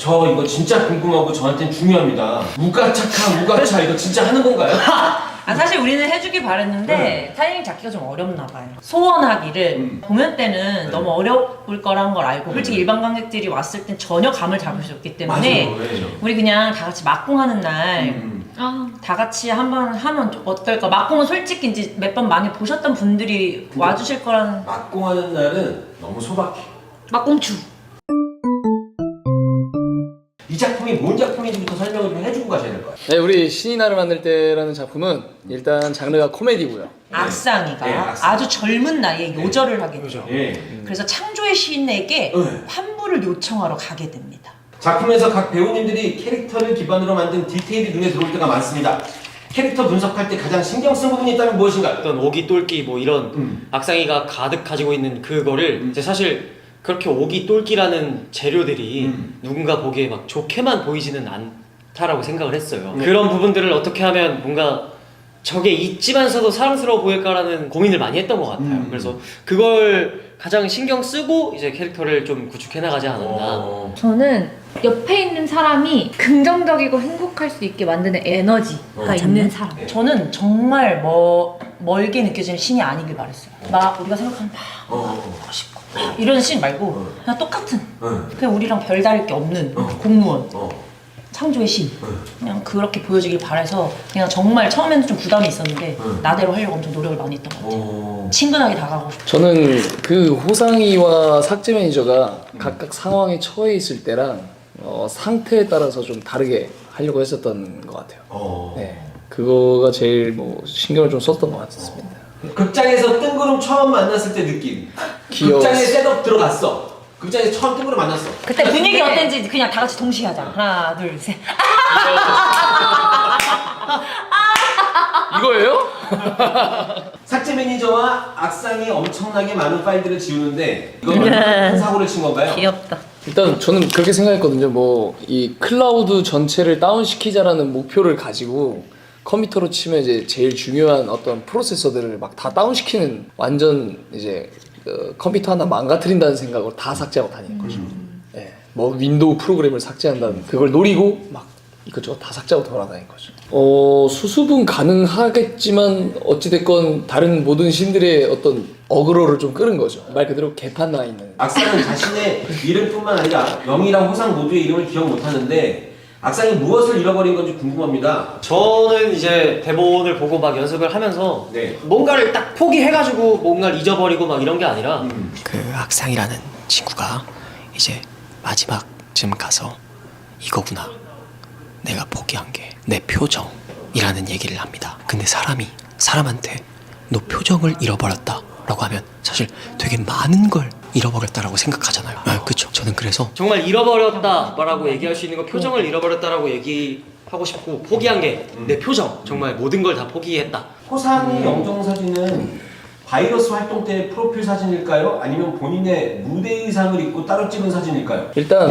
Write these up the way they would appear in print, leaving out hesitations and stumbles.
저 이거 진짜 궁금하고 저한테는 중요합니다. 무가차카 무가차 이거 진짜 하는 건가요? 사실 우리는 해주길 바랬는데 타이밍 잡기가 좀 어렵나 봐요. 소원하기를 공연 때는 너무 어려울 거란 걸 알고 솔직히 일반 관객들이 왔을 땐 전혀 감을 잡을 수 없기 때문에 맞아요. 우리 그냥 다 같이 막공하는 날 다 같이 한번 하면 어떨까? 막공은 솔직히 이제 몇 번 많이 보셨던 분들이 와주실 거라는. 막공하는 날은 너무 소박해. 막공추. 이 작품이 뭔 작품인지부터 설명을 좀 해주고 가셔야 될 것 같아요. 네, 우리 신이 나를 만들 때라는 작품은 일단 장르가 코미디고요. 악상이가 네, 악상. 아주 젊은 나이에 요절을 하게 돼요. 예. 그래서 창조의 시인에게 네. 환불을 요청하러 가게 됩니다. 작품에서 각 배우님들이 캐릭터를 기반으로 만든 디테일이 눈에 들어올 때가 많습니다. 캐릭터 분석할 때 가장 신경 쓴 부분이 있다면 무엇인가요? 어떤 오기 똘끼 뭐 이런 악상이가 가득 가지고 있는 그거를 이제 사실 그렇게 오기 똘끼라는 재료들이 누군가 보기에 막 좋게만 보이지는 않다라고 생각을 했어요. 그런 부분들을 어떻게 하면 뭔가 저게 있지만서도 사랑스러워 보일까라는 고민을 많이 했던 것 같아요. 그래서 그걸 가장 신경 쓰고 이제 캐릭터를 좀 구축해 나가지 않았나. 저는 옆에 있는 사람이 긍정적이고 행복할 수 있게 만드는 에너지가 있는 사람. 저는 정말 멀게 느껴지는 신이 아니길 바랬어요. 막 우리가 생각하는 막 멋있고 이런 신 말고 그냥 똑같은 그냥 우리랑 별다를 게 없는 공무원 창조의 신 그냥 그렇게 보여주길 바라서 그냥 정말 처음에는 좀 부담이 있었는데 나대로 하려고 엄청 노력을 많이 했던 것 같아요. 친근하게 다가가고 싶어. 저는 그 호상이와 삭제 매니저가 각각 상황에 처해 있을 때랑 상태에 따라서 좀 다르게 하려고 했었던 것 같아요. 네, 그거가 제일 뭐 신경을 좀 썼던 것 같습니다. 극장에서 뜬구름 처음 만났을 때 느낌. 귀여웠어. 극장에 셋업 들어갔어. 극장에서 처음 뜬구름 만났어. 그때 분위기 어땠는지 그냥 다 같이 동시에 하자. 하나 둘 셋. 이거예요? 삭제 매니저와 악상이 엄청나게 많은 파일들을 지우는데 이건 큰 사고를 친 건가요? 귀엽다. 일단 저는 그렇게 생각했거든요. 뭐 이 클라우드 전체를 다운시키자라는 목표를 가지고 컴퓨터로 치면 이제 제일 중요한 어떤 프로세서들을 막 다 다운시키는 완전 이제 컴퓨터 하나 망가뜨린다는 생각으로 다 삭제하고 다니는 거죠. 네. 뭐 윈도우 프로그램을 삭제한다는 그걸 노리고 막 이것저것 다 삭제하고 돌아다닌 거죠. 수습은 가능하겠지만 어찌됐건 다른 모든 신들의 어떤 어그로를 좀 끌은 거죠. 말 그대로 개판 나 있는. 악상은 자신의 이름뿐만 아니라 영이랑 호상 모두의 이름을 기억 못하는데 악상이 무엇을 잃어버린 건지 궁금합니다. 저는 이제 대본을 보고 막 연습을 하면서 네. 뭔가를 딱 포기해가지고 뭔가를 잊어버리고 막 이런 게 아니라 그 악상이라는 친구가 이제 마지막쯤 가서 이거구나 내가 포기한 게 내 표정이라는 얘기를 합니다. 근데 사람한테 너 표정을 잃어버렸다 라고 하면 사실 되게 많은 걸 잃어버렸다라고 생각하잖아요. 그쵸. 저는 그래서 정말 잃어버렸다라고 얘기할 수 있는 거 표정을 잃어버렸다라고 얘기하고 싶고 포기한 게 내 표정 정말 모든 걸 다 포기했다. 호상이 영정 사진은 바이러스 활동 때 프로필 사진일까요? 아니면 본인의 무대 의상을 입고 따로 찍은 사진일까요? 일단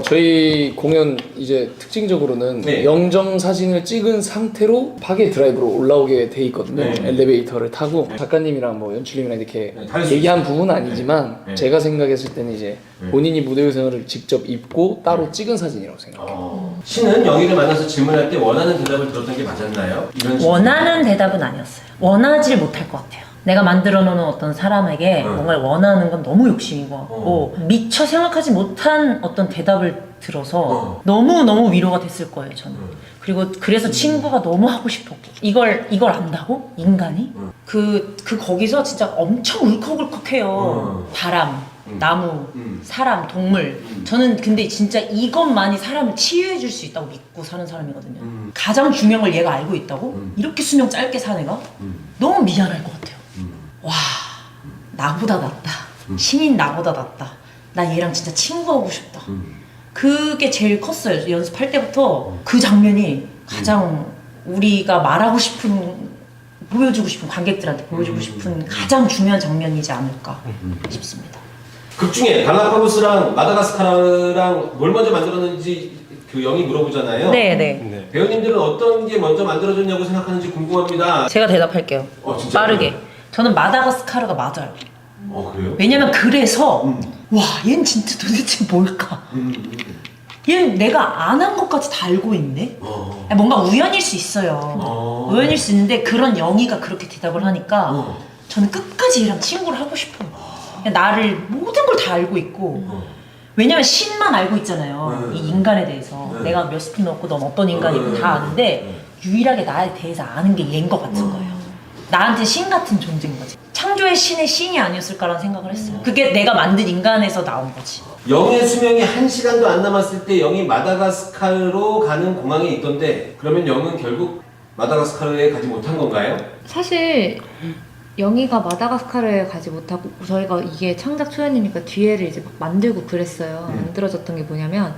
저희 공연 이제 특징적으로는 네. 영정 사진을 찍은 상태로 파괴 드라이브로 올라오게 돼 있거든요. 네. 엘리베이터를 타고 작가님이랑 뭐 연출님이랑 이렇게 네, 다를 수 얘기한 부분은 아니지만 네. 제가 생각했을 때는 이제 본인이 무대 의상을 직접 입고 따로 찍은 사진이라고 생각해요. 신은 영희를 만나서 질문할 때 원하는 대답을 들었던 게 맞았나요? 이런 식으로. 원하는 대답은 아니었어요. 원하질 못할 것 같아요. 내가 만들어 놓은 어떤 사람에게 뭔가를 원하는 건 너무 욕심인 것 같고 미처 생각하지 못한 어떤 대답을 들어서 너무너무 위로가 됐을 거예요, 저는. 그리고 그래서 친구가 너무 하고 싶었고 이걸 안다고? 인간이? 거기서 진짜 엄청 울컥울컥해요. 바람, 나무, 사람, 동물. 저는 근데 진짜 이것만이 사람을 치유해 줄 수 있다고 믿고 사는 사람이거든요. 가장 중요한 걸 얘가 알고 있다고? 이렇게 수명 짧게 산 애가? 너무 미안할 것 같아요. 와, 나보다 낫다. 신인 나보다 낫다. 나 얘랑 진짜 친구하고 싶다. 그게 제일 컸어요. 연습할 때부터 그 장면이 가장 우리가 말하고 싶은, 보여주고 싶은, 관객들한테 보여주고 싶은 가장 중요한 장면이지 않을까 싶습니다. 극 중에 갈라파고스랑 마다가스카르랑 뭘 먼저 만들었는지 그 영희 물어보잖아요. 네네. 배우님들은 어떤 게 먼저 만들어졌냐고 생각하는지 궁금합니다. 제가 대답할게요. 진짜요? 빠르게. 저는 마다가스카르가 맞아요. 그래요? 왜냐면 그래서 와, 얘는 진짜 도대체 뭘까? 얘는 내가 안 한 것까지 다 알고 있네? 아니, 뭔가 우연일 수 있어요. 우연일 수 있는데 그런 영희가 그렇게 대답을 하니까 저는 끝까지 얘랑 친구를 하고 싶어요. 그냥 나를 모든 걸 다 알고 있고 왜냐면 신만 알고 있잖아요. 이 인간에 대해서. 내가 몇 스푼 넣고 넌 어떤 인간이고 다 아는데 유일하게 나에 대해서 아는 게 얘인 것 같은 거예요. 나한테 신 같은 존재인 거지. 창조의 신의 신이 아니었을까라는 생각을 했어요. 그게 내가 만든 인간에서 나온 거지. 영의 수명이 1시간도 안 남았을 때 영이 마다가스카르로 가는 공항에 있던데 그러면 영은 결국 마다가스카르에 가지 못한 건가요? 사실 영희가 마다가스카르에 가지 못하고 저희가 이게 창작 초연이니까 뒤에를 이제 막 만들고 그랬어요. 만들어졌던 게 뭐냐면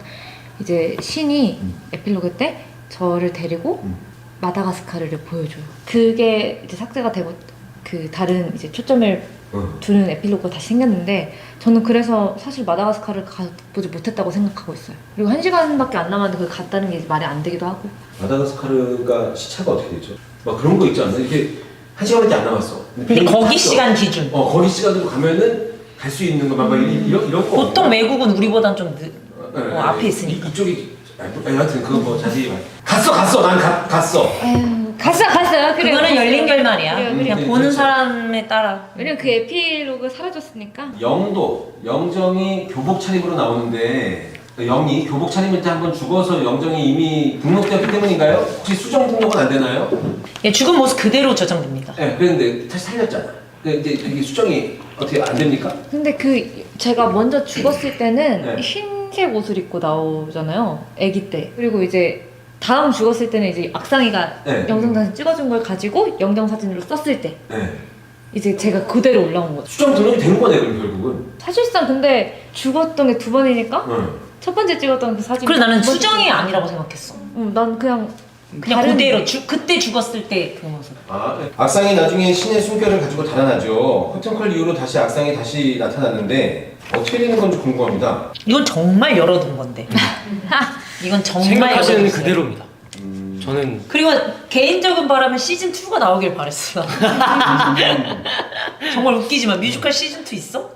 이제 신이 에필로그 때 저를 데리고 마다가스카르를 보여줘요. 그게 이제 삭제가 되고 그 다른 이제 초점을 두는 에필로그가 다시 생겼는데 저는 그래서 사실 마다가스카르를 가보지 못했다고 생각하고 있어요. 그리고 1시간밖에 안 남았는데 그걸 갔다는 게 말이 안 되기도 하고. 마다가스카르가 시차가 어떻게 되죠? 막 그런 거 있지 않나요? 이렇게 1시간밖에 안 남았어. 근데 거기 시간 기준. 거기 시간으로 가면은 갈 수 있는 거 막 이런 거. 보통 외국은 우리보단 좀 앞에 있으니까. 이쪽이 하여튼 그거 뭐 자세히 갔어. 난 갔어. 에휴, 갔어요. 그래. 그거는 열린 결말이야. 그래요. 그냥 그래. 보는 그렇죠. 사람에 따라. 왜냐면 그 에필로그 사라졌으니까. 영정이 교복 차림으로 나오는데 영이 교복 차림일 때 한번 죽어서 영정이 이미 등록되었기 때문인가요? 혹시 수정 등록은 안 되나요? 예, 죽은 모습 그대로 저장됩니다. 네, 그랬는데 다시 살렸잖아. 근데 이제 이게 수정이 어떻게 안 됩니까? 근데 그 제가 먼저 죽었을 때는 네. 흰색 옷을 입고 나오잖아요. 아기 때. 그리고 이제 다음 죽었을 때는 이제 악상이가 네. 영정사진 찍어준 걸 가지고 영정사진으로 썼을 때 네. 이제 제가 그대로 올라온 거죠. 수정 등록이 되는 거네 그럼 결국은. 사실상 근데 죽었던 게 2번이니까 첫 번째 찍었던 그 사진. 그래서 나는 수정이 아니라고 생각했어. 난 그냥 그냥 그대로 그때 죽었을 때 그 모습. 악상이 나중에 신의 숨결을 가지고 달아나죠. 커튼콜 이후로 다시 악상이 다시 나타났는데 어떻게 되는 건지 궁금합니다. 이건 정말 열어둔 건데. 이건 정말 생각하시는 열어뒀어요. 그대로입니다. 저는 그리고 개인적인 바람은 시즌 2가 나오길 바랬어. 정말 웃기지만 뮤지컬 시즌 2 있어?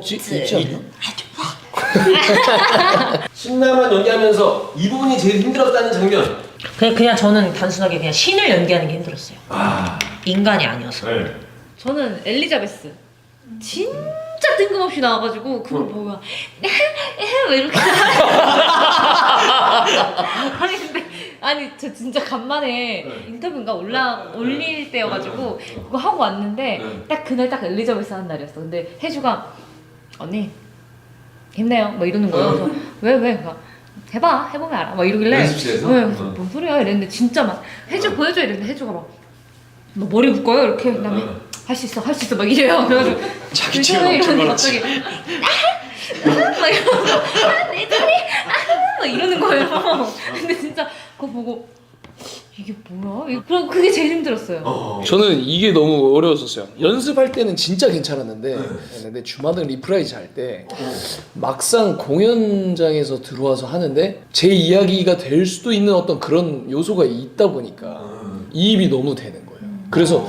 있지 않나? 신나만 연기하면서 이 부분이 제일 힘들었다는 장면. 그냥 저는 단순하게 그냥 신을 연기하는 게 힘들었어요. 인간이 아니어서. 네. 저는 엘리자베스 진짜 뜬금없이 나와가지고 그걸 보고 막 이렇게 아니 저 진짜 간만에 인터뷰인가 올릴 때여가지고 그거 하고 왔는데 딱 그날 딱 엘리자베스 하는 날이었어. 근데 혜주가 언니 힘내요 뭐 이러는 거예요. 그래서 왜? 그러니까 해보면 알아 막 이러길래 연습실에서? 뭔 소리야 이랬는데 진짜 막 혜주 보여줘 이랬는데 혜주가 막 너 머리 묶어요 이렇게 그다음에 할 수 있어 막 이래요. 그래가지고 자기 치를 엄청 갑자기 막 이러면서 내 소리 막 이러는 거예요. 근데 진짜 그거 보고 이게 뭐야? 그럼 그게 제일 힘들었어요. 저는 이게 너무 어려웠었어요. 연습할 때는 진짜 괜찮았는데 근데 주마등 리프라이즈 할 때 막상 공연장에서 들어와서 하는데 제 이야기가 될 수도 있는 어떤 그런 요소가 있다 보니까 이입이 너무 되는 거예요. 그래서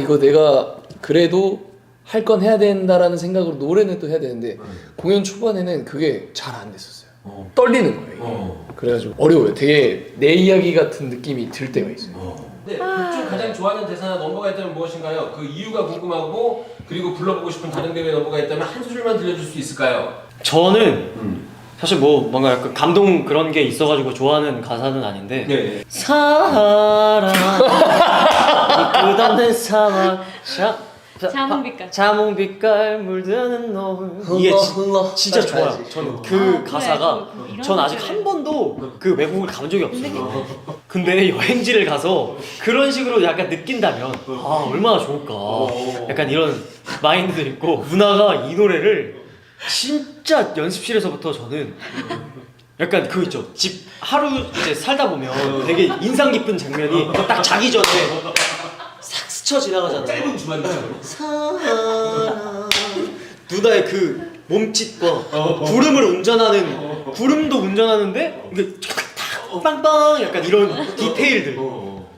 이거 내가 그래도 할 건 해야 된다라는 생각으로 노래는 또 해야 되는데 공연 초반에는 그게 잘 안 됐었어요. 떨리는 거예요. 그래가지고 어려워요. 되게 내 이야기 같은 느낌이 들 때가 있어요. 네, 극중 가장 좋아하는 대사나 넘버가 있다면 무엇인가요? 그 이유가 궁금하고 그리고 불러보고 싶은 다른 배우의 넘버가 있다면 한 소절만 들려줄 수 있을까요? 저는 사실 뭐 뭔가 약간 감동 그런 게 있어가지고 좋아하는 가사는 아닌데 네. 사랑 이 끝없는 사막 자몽빛깔 물드는 노을 이게 진짜 좋아요. 저는 그 가사가 전 아직 한 번도 그 외국을 간 적이 없어요. 근데 여행지를 가서 그런 식으로 약간 느낀다면 얼마나 좋을까. 약간 이런 마인드도 있고 누나가 이 노래를 진짜 연습실에서부터 저는 약간 그거 있죠. 집 하루 이제 살다 보면 되게 인상 깊은 장면이 딱 자기 전에 싹 스쳐 지나가잖아요. 짧은 주말이죠. 사랑 누나의 그 몸짓과 구름도 운전하는데 이게 탁 빵빵 약간 이런 디테일들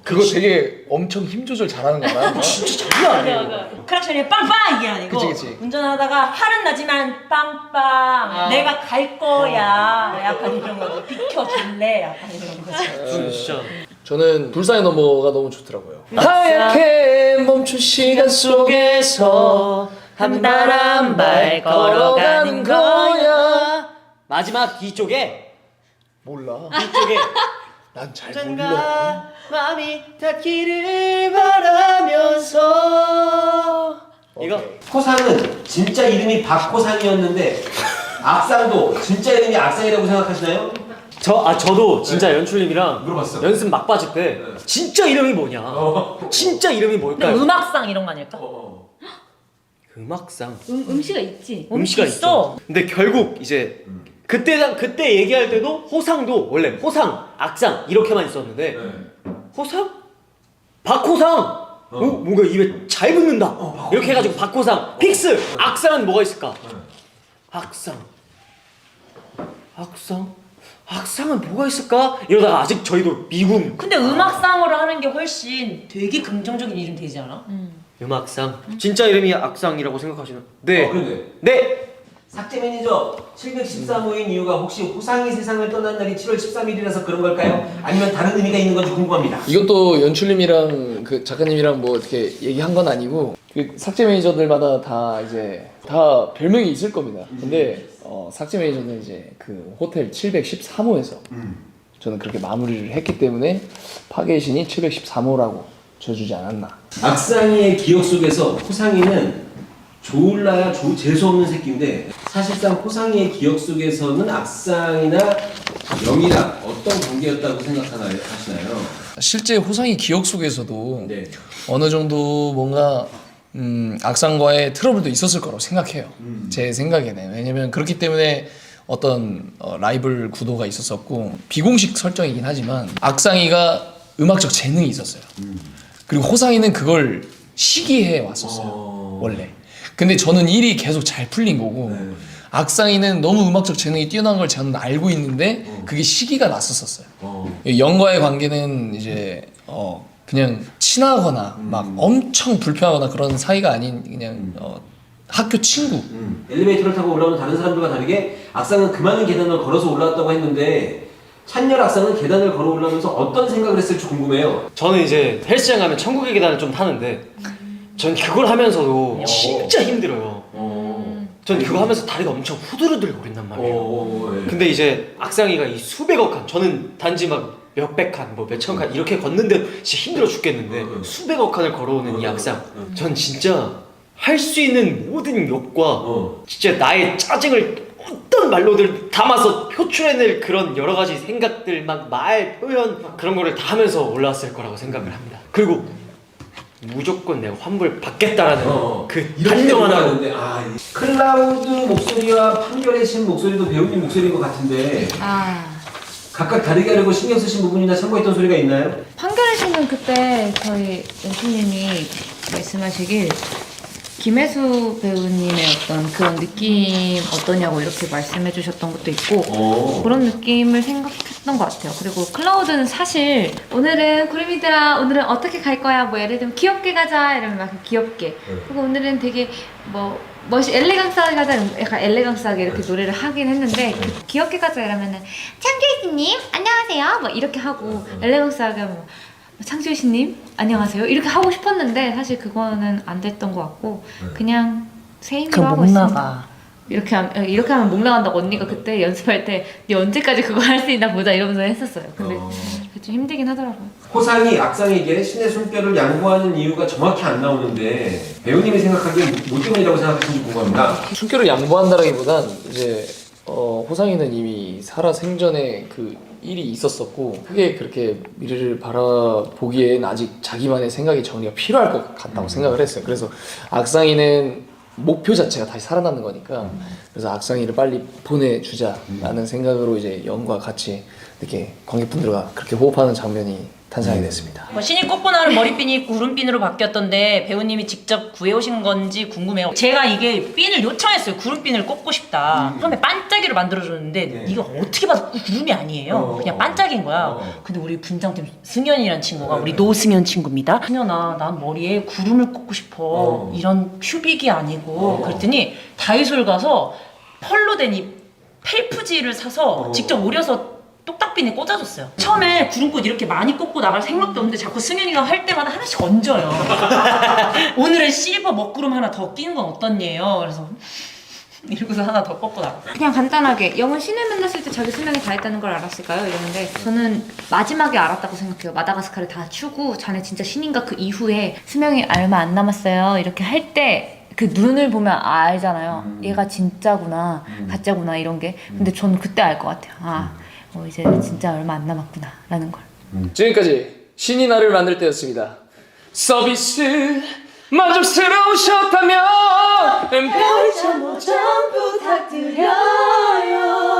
그거 되게 엄청 힘 조절 잘하는 거야. 진짜 장난 아니에요. 크락션이 빵빵 이게 아니고 그치. 운전하다가 할은 나지만 빵빵 내가 갈 거야 약간 이런 거 비켜줄래 약간 이런 거죠. 진짜 저는 불쌍의 넘버가 너무 좋더라고요. 하얗게 멈춘 시간 속에서 한 발 한 발 걸어가는 거야. 마지막 뒤쪽에 몰라. 뒤쪽에 난 잘 몰라. 언젠가 마음이 닿기를 바라면서 이거 호상은 진짜 이름이 박호상이었는데 악상도 진짜 이름이 악상이라고 생각하시나요? 저도 진짜 연출님이랑 물어봤어. 연습 막바지 때 진짜 이름이 뭐냐 진짜 이름이 근데 뭘까요? 음악상 이런 거 아닐까? 음악상 음시가 있지. 음식가 있어. 근데 결국 이제 그때 얘기할 때도 호상도 원래 호상, 악상 이렇게만 있었는데 호상? 박호상! 뭔가 입에 잘 붙는다. 이렇게 해가지고 박호상, 픽스! 악상은 뭐가 있을까? 악상. 악상은 뭐가 있을까? 이러다가 아직 저희도 미궁. 근데 음악상으로 하는 게 훨씬 되게 긍정적인 이름 되지 않아? 음악상. 진짜 이름이 악상이라고 생각하시나? 네. 그러네. 네. 삭제 매니저 713호인 이유가 혹시 호상이 세상을 떠난 날이 7월 13일이라서 그런 걸까요? 아니면 다른 의미가 있는 건지 궁금합니다. 이것도 연출님이랑 그 작가님이랑 뭐 어떻게 얘기한 건 아니고 그 삭제 매니저들마다 다 이제 다 별명이 있을 겁니다. 근데 삭제 매니저는 이제 그 호텔 713호에서 저는 그렇게 마무리를 했기 때문에 파괴의 신이 713호라고 지어주지 않았나. 악상이의 기억 속에서 호상이는 좋을라야 재수없는 새끼인데 사실상 호상이의 기억 속에서는 악상이나 영이랑 어떤 관계였다고 하시나요? 실제 호상이 기억 속에서도 네. 어느 정도 뭔가 악상과의 트러블도 있었을 거라고 생각해요. 제 생각에는. 왜냐면 그렇기 때문에 어떤 라이벌 구도가 있었었고 비공식 설정이긴 하지만 악상이가 음악적 재능이 있었어요. 그리고 호상이는 그걸 시기해 왔었어요. 원래. 근데 저는 일이 계속 잘 풀린 거고 악상이는 너무 음악적 재능이 뛰어난 걸 저는 알고 있는데 그게 시기가 났었어요. 영과의 관계는 이제 그냥 친하거나 막 엄청 불편하거나 그런 사이가 아닌 그냥 학교 친구. 엘리베이터를 타고 올라오는 다른 사람들과 다르게 악상은 그 많은 계단을 걸어서 올라왔다고 했는데 찬열 악상은 계단을 걸어 올라오면서 어떤 생각을 했을지 궁금해요. 저는 이제 헬스장 가면 천국의 계단을 좀 타는데 전 그걸 하면서도 진짜 힘들어요. 전 그거 하면서 다리가 엄청 후들후들 거린단 말이에요. 네. 근데 이제 악상이가 이 수백억 칸, 저는 단지 막 몇백 칸, 뭐 몇천 칸 이렇게 걷는데 진짜 힘들어 죽겠는데 수백억 칸을 걸어오는 이 악상, 전 진짜 할 수 있는 모든 욕과 진짜 나의 짜증을 어떤 말로들 담아서 표출해낼 그런 여러 가지 생각들, 막 말, 표현 그런 거를 다 하면서 올라왔을 거라고 생각을 합니다. 그리고 무조건 내가 환불 받겠다라는 그 단정 하나로. 클라우드 목소리와 판결의 신 목소리도 배우님 목소리인 것 같은데 각각 다르게 하려고 신경 쓰신 부분이나 참고했던 소리가 있나요? 판결의 신은 그때 저희 연출님이 말씀하시길 김혜수 배우님의 어떤 그런 느낌 어떠냐고 이렇게 말씀해 주셨던 것도 있고 그런 느낌을 생각했던 것 같아요. 그리고 클라우드는 사실 오늘은 구름이들아 오늘은 어떻게 갈 거야 뭐 예를 들면 귀엽게 가자 이러면 막 귀엽게 그리고 오늘은 되게 뭐 엘레강스하게 가자 약간 엘레강스하게 이렇게 노래를 하긴 했는데 귀엽게 가자 이러면은 창규씨님 안녕하세요 뭐 이렇게 하고 엘레강스하게 하면 창수희 씨님 안녕하세요 이렇게 하고 싶었는데 사실 그거는 안 됐던 것 같고 그냥 새 힘으로 하고 있습니다. 이렇게 하면 목 나간다고 언니가 그때 연습할 때 네 언제까지 그거 할 수 있나 보자 이러면서 했었어요. 근데 좀 힘들긴 하더라고요. 호상이 악상에게 신의 숨결을 양보하는 이유가 정확히 안 나오는데 배우님이 생각하기에 뭐 때문이라고 생각하시는지 궁금합니다. 숨결을 양보한다라기보단 이제 호상이는 이미 살아 생전에 그 일이 있었었고 크게 그렇게 미래를 바라보기엔 아직 자기만의 생각이 정리가 필요할 것 같다고 생각을 했어요. 그래서 악상이는 목표 자체가 다시 살아나는 거니까 그래서 악상이를 빨리 보내주자라는 생각으로 이제 영과 같이 이렇게 관객분들과 그렇게 호흡하는 장면이 탄생이 됐습니다. 신이 꽃보나를 머리핀이 구름핀으로 바뀌었던데 배우님이 직접 구해오신 건지 궁금해요. 제가 이게 핀을 요청했어요. 구름핀을 꽂고 싶다. 처음에 반짝이로 만들어줬는데 이거 어떻게 봐도 구름이 아니에요. 그냥 반짝인 거야. 근데 우리 분장팀 승현이라는 친구가 우리 노승현 친구입니다. 승현아 난 머리에 구름을 꽂고 싶어. 이런 큐빅이 아니고 그랬더니 다이소를 가서 펄로 된 이 펠프지를 사서 직접 오려서 똑딱비에 꽂아줬어요. 처음에 구름꽃 이렇게 많이 꽂고 나갈 생각도 없는데 자꾸 승현이가 할 때마다 하나씩 얹어요. 오늘은 실버 먹구름 하나 더 끼는 건 어떻니에요? 그래서 이러고서 하나 더 꽂고 나가. 그냥 간단하게 영은 신을 만났을 때 자기 수명이 다 했다는 걸 알았을까요? 이러는데 저는 마지막에 알았다고 생각해요. 마다가스카르 다 추고 자네 진짜 신인가 그 이후에 수명이 얼마 안 남았어요. 이렇게 할 때 그 눈을 보면 알잖아요. 얘가 진짜구나, 가짜구나 이런 게. 근데 저는 그때 알 것 같아요. 이제 진짜 얼마 안 남았구나 라는 걸. 지금까지 신이 나를 만들 때였습니다. 서비스 만족스러우셨다면 별점 5점 부탁드려요.